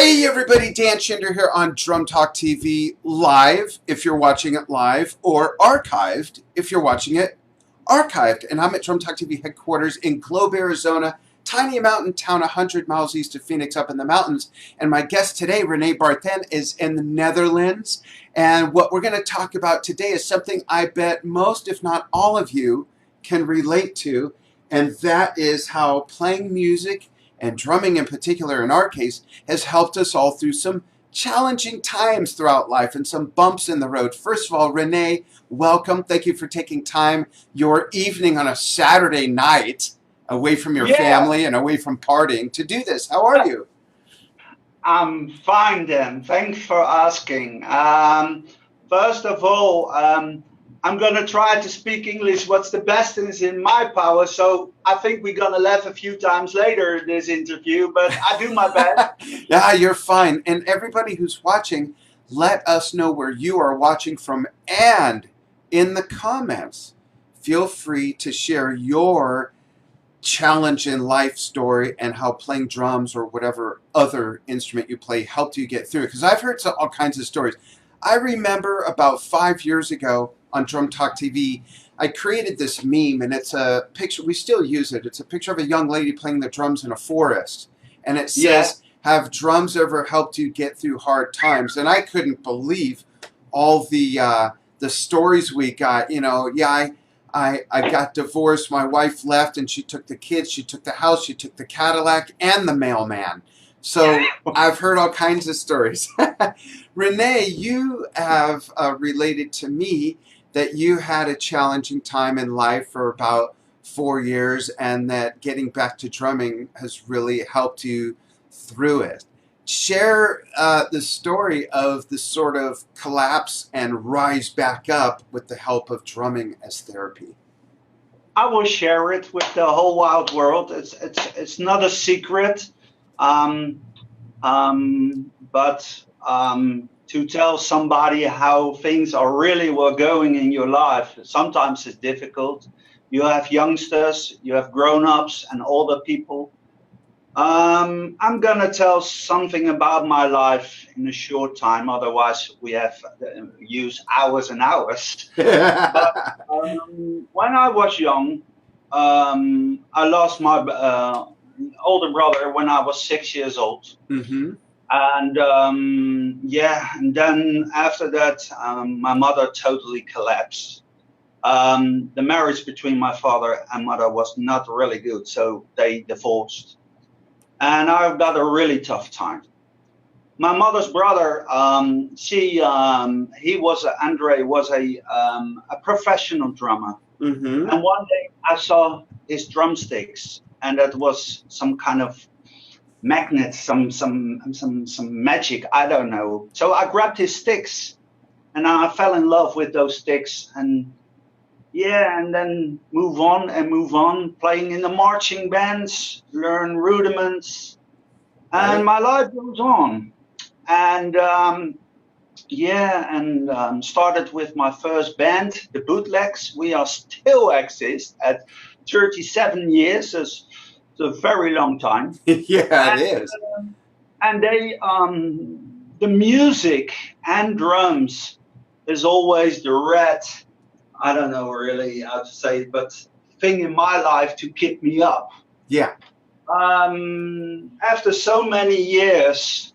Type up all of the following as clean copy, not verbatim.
Hey everybody, Dan Shinder here on Drum Talk TV live if you're watching it live, or archived if you're watching it archived. And I'm at Drum Talk TV headquarters in Globe, Arizona, tiny mountain town 100 miles east of Phoenix up in the mountains. And my guest today, René Barthen, is in the Netherlands. And what we're going to talk about today is something I bet most, if not all of you, can relate to. And that is how playing music, and drumming in particular in our case, has helped us all through some challenging times throughout life and some bumps in the road. First of all, René, welcome. Thank you for taking time, your evening on a Saturday night, away from your family and away from partying, to do this. How are you? I'm fine, Dan. Thanks for asking. First of all, I'm going to try to speak English. What's the best is in my power. So I think we're going to laugh a few times later in this interview, but I do my best. Yeah, you're fine. And everybody who's watching, let us know where you are watching from. And in the comments, feel free to share your challenge in life story and how playing drums or whatever other instrument you play helped you get through it. Because I've heard all kinds of stories. I remember about 5 years ago on Drum Talk TV, I created this meme, and it's a picture, we still use it, it's a picture of a young lady playing the drums in a forest, and it says, have drums ever helped you get through hard times? And I couldn't believe all the stories we got. You know, I got divorced, my wife left, and she took the kids, she took the house, she took the Cadillac, and the mailman. So I've heard all kinds of stories. René, you have related to me that you had a challenging time in life for about 4 years, and that getting back to drumming has really helped you through it. Share the story of the sort of collapse and rise back up with the help of drumming as therapy. I will share it with the whole wide world. It's not a secret, but to tell somebody how things were going in your life, sometimes it's difficult. You have youngsters, you have grown-ups and older people. I'm going to tell something about my life in a short time, otherwise we have use hours and hours. But when I was young, I lost my older brother when I was 6 years old. Mm-hmm. And and then after that, my mother totally collapsed. The marriage between my father and mother was not really good, so they divorced. And I've got a really tough time. My mother's brother, Andre was a professional drummer. Mm-hmm. And one day I saw his drumsticks, and that was some kind of magnet, some magic, I don't know. So I grabbed his sticks, and I fell in love with those sticks, and then move on, playing in the marching bands, learn rudiments, and my life goes on. And started with my first band, the Bootlegs. We are still exist at 37 years. It's a very long time. Yeah, it is. And they, the music and drums is always the red, I don't know really how to say it, but thing in my life to keep me up. Yeah. After so many years,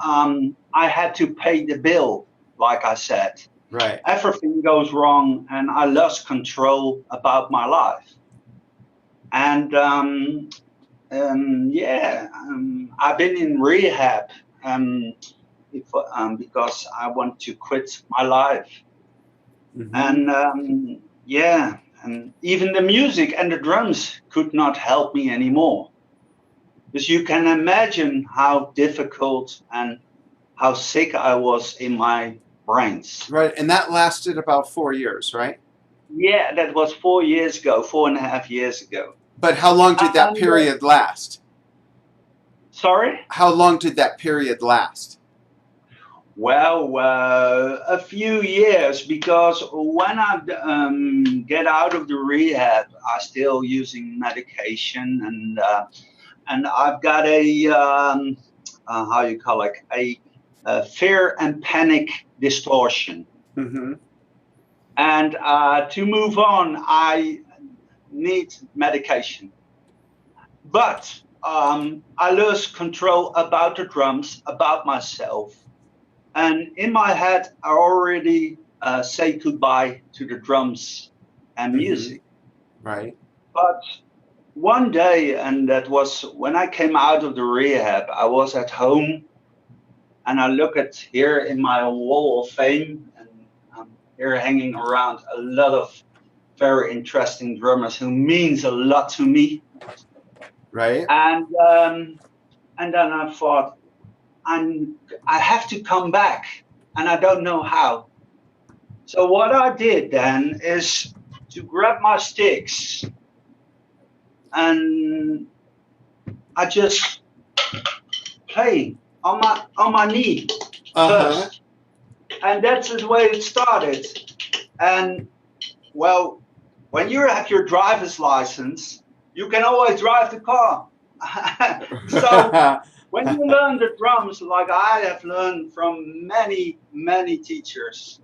I had to pay the bill, like I said. Right. Everything goes wrong, and I lost control about my life. And I've been in rehab because I want to quit my life. Mm-hmm. And even the music and the drums could not help me anymore. Because you can imagine how difficult and how sick I was in my brains. Right, and that lasted about 4 years, right? Yeah, that was 4 years ago, 4.5 years ago. But how long did that period last? Sorry? How long did that period last? Well, a few years, because when I get out of the rehab, I'm still using medication, and I've got a how you call it, a fear and panic distortion. Mm-hmm. And to move on, I need medication. But I lose control about the drums, about myself. And in my head, I already say goodbye to the drums and music. Right. But one day, and that was when I came out of the rehab, I was at home and I look at here in my wall of fame, and I'm here hanging around a lot of very interesting drummers who means a lot to me. Right. And then I thought, I have to come back, and I don't know how. So what I did then is to grab my sticks, and I just play on my knee first, and that's the way it started. And well, when you have your driver's license, you can always drive the car. So when you learn the drums, like I have learned from many teachers,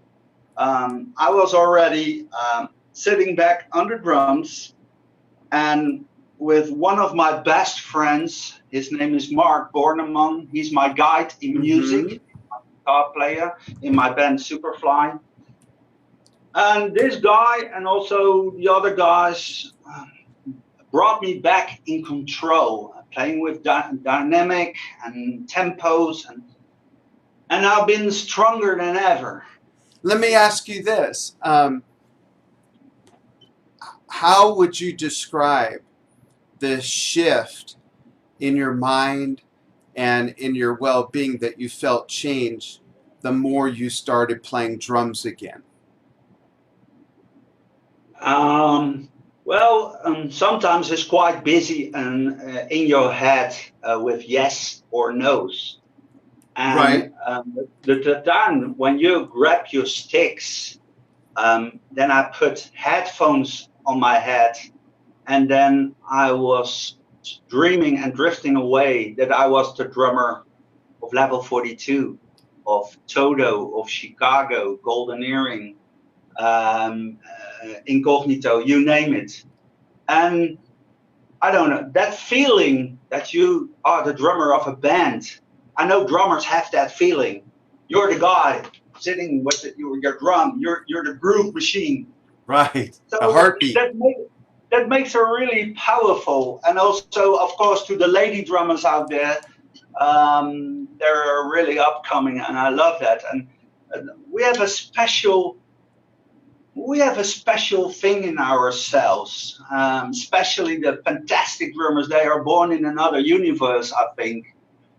I was already sitting back on the drums, and with one of my best friends, his name is Mark Bornemann. He's my guide in music, my guitar player in my band Superfly. And this guy and also the other guys brought me back in control, playing with dynamic and tempos, and I've been stronger than ever. Let me ask you this. How would you describe the shift in your mind and in your well-being that you felt change the more you started playing drums again? Sometimes it's quite busy and in your head with yes or no's. And right. The time when you grab your sticks, then I put headphones on my head, and then I was dreaming and drifting away that I was the drummer of Level 42, of Toto, of Chicago, Golden Earring, Incognito, you name it. And I don't know, that feeling that you are the drummer of a band. I know drummers have that feeling. You're the guy sitting with your drum. You're the groove machine. Right. So a heartbeat. That makes it really powerful. And also, of course, to the lady drummers out there, they're really upcoming, and I love that. And we have a special thing in ourselves, especially the fantastic drummers. They are born in another universe, I think.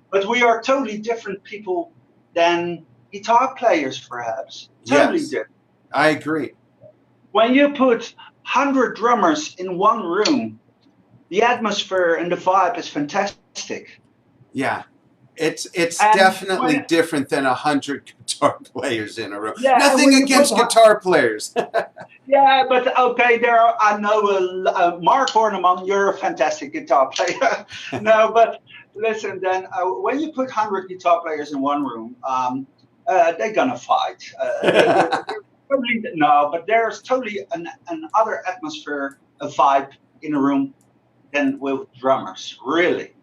But we are totally different people than guitar players, perhaps. Totally different. I agree. When you put 100 drummers in one room, the atmosphere and the vibe is fantastic. Yeah. It's definitely different than 100 guitar players in a room. Yeah, nothing against guitar players. Yeah, but okay, I know Mark Bornemann, you're a fantastic guitar player. No, but listen, then when you put 100 guitar players in one room, they're gonna fight. No, but there's totally another atmosphere, a vibe in a room than with drummers. Really.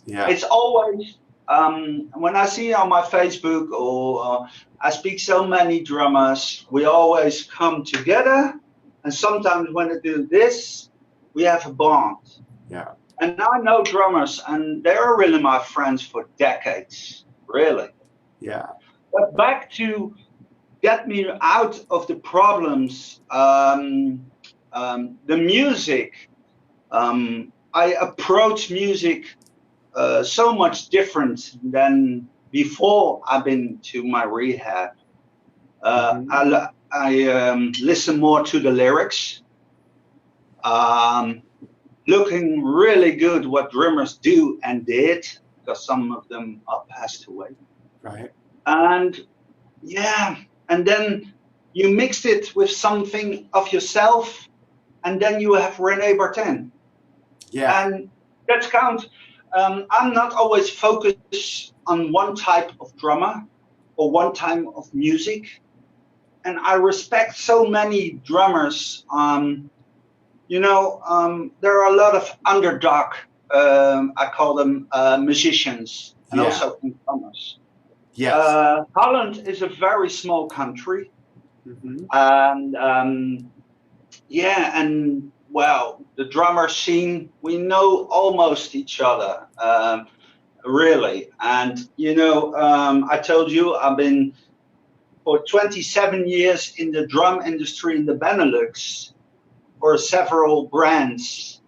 Yeah. It's always. When I see on my Facebook or I speak so many drummers, we always come together, and sometimes when I do this, we have a bond. Yeah. And I know drummers, and they're really my friends for decades, really. Yeah. But back to get me out of the problems, the music. I approach music so much different than before I've been to my rehab. I listen more to the lyrics, looking really good what drummers do and did, because some of them are passed away. Right. And yeah, and then you mix it with something of yourself, and then you have René Barthen. Yeah. And that counts. I'm not always focused on one type of drummer or one type of music. And I respect so many drummers. There are a lot of underdog, I call them musicians, and Yeah. also drummers. Yes. Holland is a very small country. Mm-hmm. And well, the drummer scene, we know almost each other, really. And, I told you I've been for 27 years in the drum industry in the Benelux for several brands.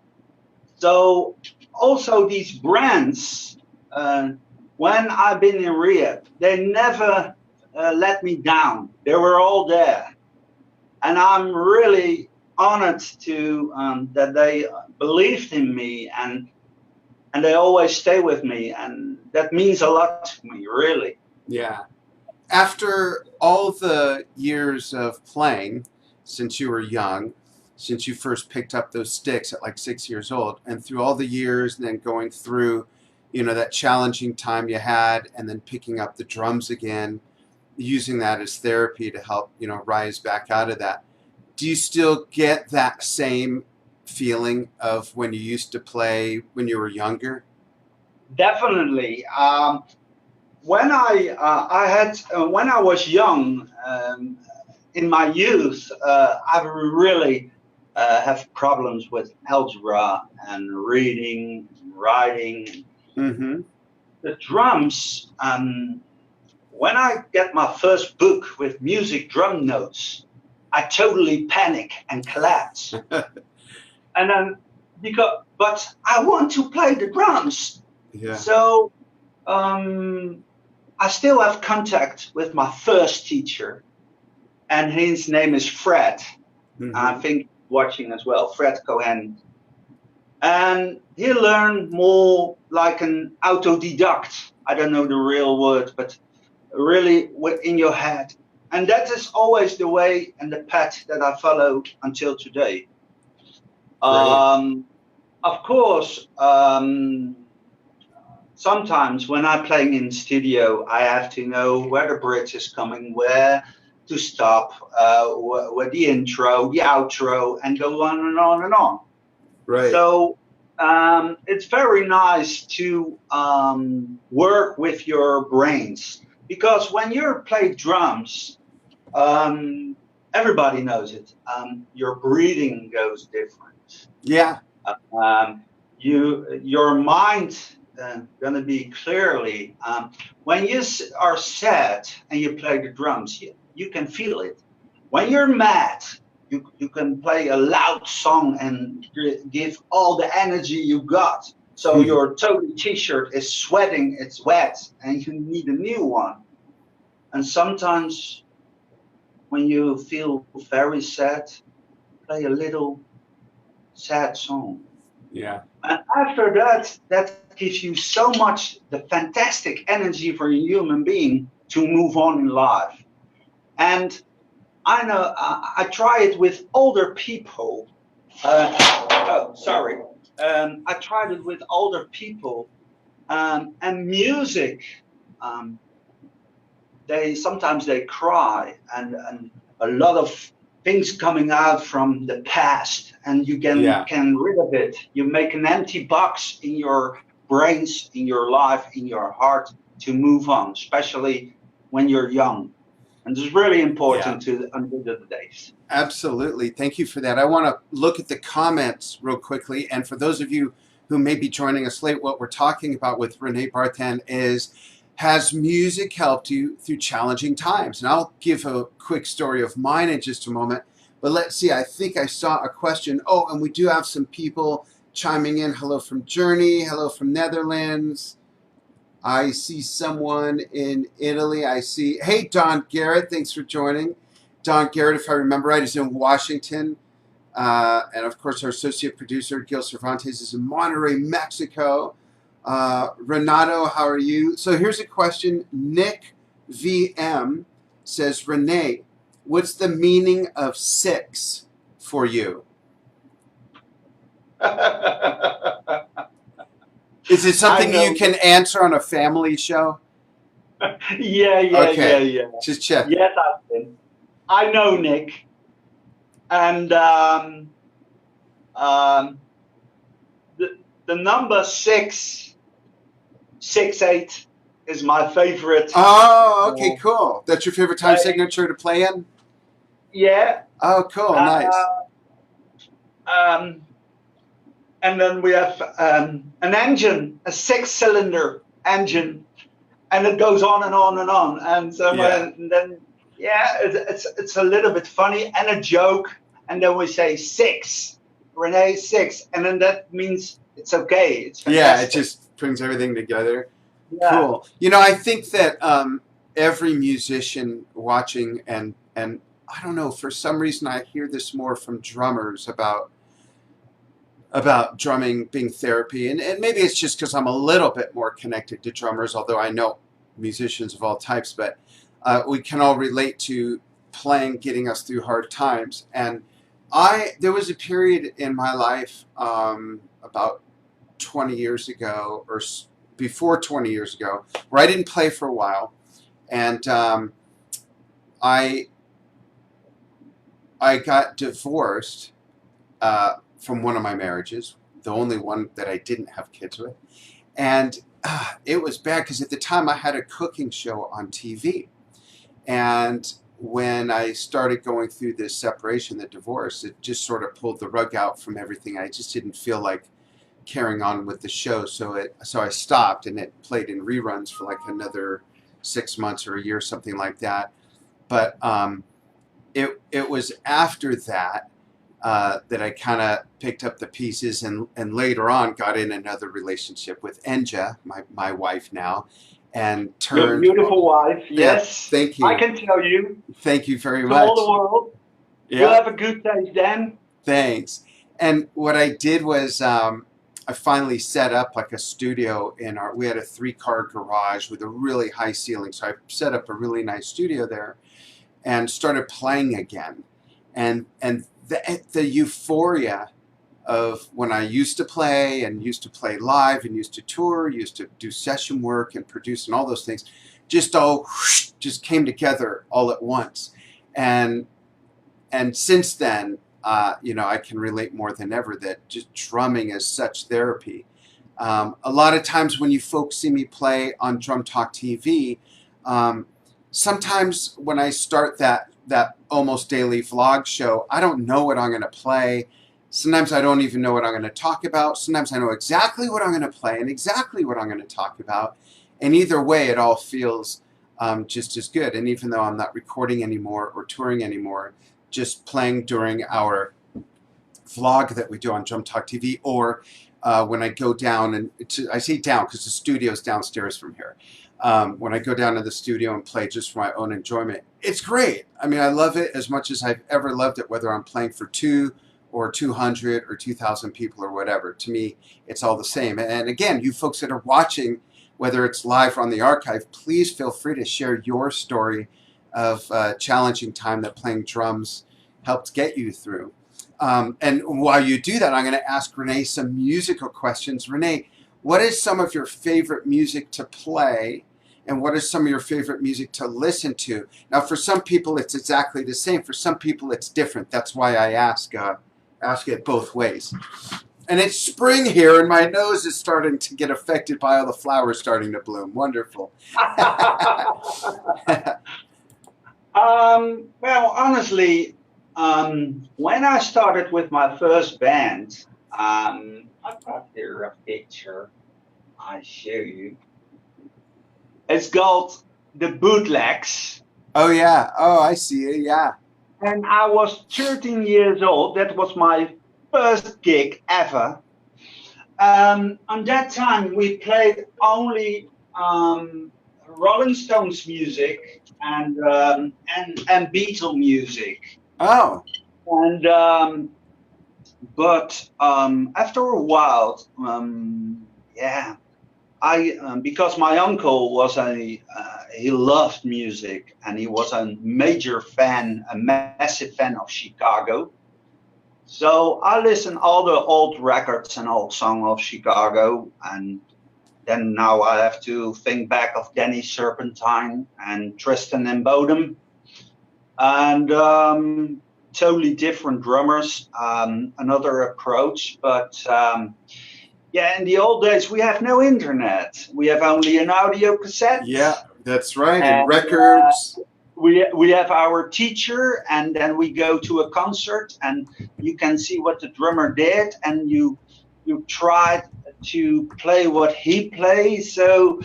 So also these brands, when I've been in rehab, they never let me down. They were all there. And I'm really honored to that they believed in me, and they always stay with me, and that means a lot to me, really. Yeah. After all the years of playing, since you were young, since you first picked up those sticks at like 6 years old, and through all the years, and then going through, that challenging time you had, and then picking up the drums again, using that as therapy to help, rise back out of that. Do you still get that same feeling of when you used to play when you were younger? Definitely. When when I was young, in my youth, I really have problems with algebra and reading, writing. Mm-hmm. The drums. When I get my first book with music drum notes, I totally panic and collapse. And then but I want to play the drums. Yeah. So I still have contact with my first teacher, and his name is Fred. Mm-hmm. I think watching as well, Fred Cohen. And he learned more like an autodidact. I don't know the real word, but really in your head. And that is always the way and the path that I followed until today. Of course, sometimes when I'm playing in studio, I have to know where the bridge is coming, where to stop, where the intro, the outro, and go on and on and on. Right. So it's very nice to work with your brains, because when you play drums, everybody knows it. Your breathing goes different. Yeah. Your mind gonna be clearly. When you are sad and you play the drums, you can feel it. When you're mad, you can play a loud song and give all the energy you got. So your total t-shirt is sweating, it's wet, and you need a new one. And sometimes when you feel very sad, play a little sad song. Yeah. And after that gives you so much, the fantastic energy for a human being to move on in life. And I know I try it with older people. I tried it with older people, and music. They sometimes cry, and a lot of things coming out from the past, and you can rid of it. You make an empty box in your brains, in your life, in your heart to move on, especially when you're young. And this is really important to under the days. Absolutely. Thank you for that. I want to look at the comments real quickly. And for those of you who may be joining us late, what we're talking about with René Barthen is, has music helped you through challenging times? And I'll give a quick story of mine in just a moment. But let's see, I think I saw a question. Oh, and we do have some people chiming in. Hello from Journey. Hello from Netherlands. I see someone in Italy. I see, hey, Don Garrett, thanks for joining. Don Garrett, if I remember right, is in Washington. And of course, our associate producer, Gil Cervantes, is in Monterrey, Mexico. Renato, how are you? So here's a question. Nick VM says, René, what's the meaning of 6 for you? Is it I something know. you can answer on a family show? Okay. Yeah. Just check. Yes, I can. I know, Nick. And um, the number 668 is my favorite. Oh, okay, cool. That's your favorite time signature to play in? Yeah. Oh, cool. Nice. And then we have an engine, a 6-cylinder engine, and it goes on and on and on. And then it's a little bit funny and a joke. And then we say 6, René 6, and then that means it's okay. It's fantastic. Yeah, it just brings everything together. Yeah. Cool. You know, I think that every musician watching and I don't know, for some reason I hear this more from drummers about drumming being therapy, and maybe it's just because I'm a little bit more connected to drummers, although I know musicians of all types, but we can all relate to playing getting us through hard times. And there was a period in my life about 20 years ago or before 20 years ago where I didn't play for a while, and I got divorced from one of my marriages, the only one that I didn't have kids with. And it was bad because at the time I had a cooking show on TV. And when I started going through this separation, the divorce, it just sort of pulled the rug out from everything. I just didn't feel like carrying on with the show. So I stopped, and it played in reruns for like another 6 months or a year, something like that. But it was after that that I kind of picked up the pieces, and later on got in another relationship with Enja, my wife now, and turned... Your beautiful wife, yes. Yeah, thank you. I can tell you. Thank you very To much. all the world. Yeah. You have a good taste, Dan. Thanks. And what I did was I finally set up like a studio we had a 3-car garage with a really high ceiling. So I set up a really nice studio there and started playing again. And the euphoria of when I used to play and used to play live and used to tour, used to do session work and produce and all those things, just came together all at once. And since then, I can relate more than ever that just drumming is such therapy. A lot of times when you folks see me play on Drum Talk TV, sometimes when I start that almost daily vlog show, I don't know what I'm going to play. Sometimes I don't even know what I'm going to talk about. Sometimes I know exactly what I'm going to play and exactly what I'm going to talk about. And either way, it all feels just as good. And even though I'm not recording anymore or touring anymore, just playing during our vlog that we do on Drum Talk TV, or when I go down, I say down because the studio's downstairs from here. When I go down to the studio and play just for my own enjoyment, it's great. I mean, I love it as much as I've ever loved it, whether I'm playing for 2 or 200 or 2,000 people or whatever. To me, it's all the same. And again, you folks that are watching, whether it's live or on the archive, please feel free to share your story of a challenging time that playing drums helped get you through. And while you do that, I'm going to ask René some musical questions. René, what is some of your favorite music to play, and what is some of your favorite music to listen to? Now, for some people, it's exactly the same. For some people, it's different. That's why I ask it both ways. And it's spring here, and my nose is starting to get affected by all the flowers starting to bloom. Wonderful. Well, honestly, when I started with my first band, I've got here a picture. I show you. It's called the Bootlegs. Oh, yeah. Oh, I see it. Yeah. And I was 13 years old. That was my first gig ever. On that time, we played only Rolling Stones music and Beatle music. Oh. And but after a while, because my uncle was he loved music, and he was a massive fan of Chicago. So I listened all the old records and old songs of Chicago, and then now I have to think back of Danny Serpentine and Tristan and Bodum, and totally different drummers, another approach. But yeah, in the old days, we have no internet. We have only an audio cassette. Yeah, that's right. And records. We have our teacher, and then we go to a concert, and you can see what the drummer did, and you try to play what he plays. So,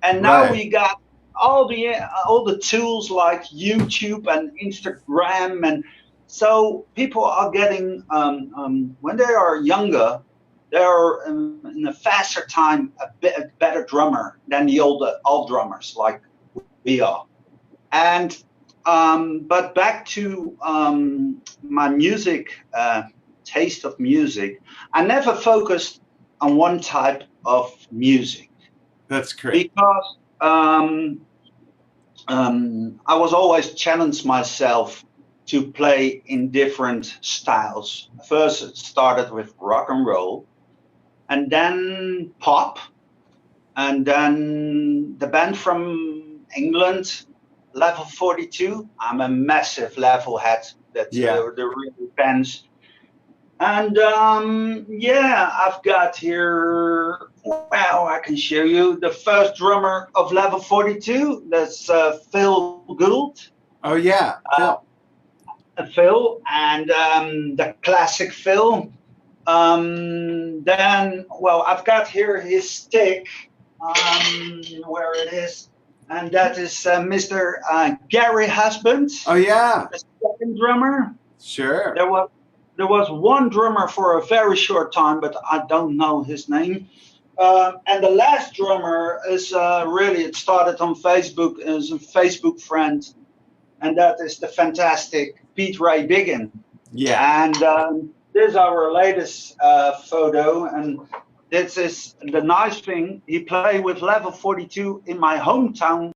and now we got all the tools like YouTube and Instagram, and so people are getting when they are younger, they are in a faster time a better drummer than the old drummers like we are. And but back to my music taste of music, I never focused on one type of music. That's great. Because I was always challenged myself to play in different styles. First, it started with rock and roll, and then pop, and then the band from England, Level 42. I'm a massive Level head. That's the really bands. And yeah, I've got here, wow, I can show you the first drummer of Level 42. That's Phil Gould. Oh yeah, Phil. Phil, and the classic Phil. Then, well, I've got here his stick, where it is, and that is Mr. Gary Husband. Oh yeah, the second drummer. Sure. There was one drummer for a very short time, but I don't know his name. And the last drummer is really, it started on Facebook as a Facebook friend, and that is the fantastic Pete Ray Biggin. Yeah. And this is our latest photo, and this is the nice thing. He played with Level 42 in my hometown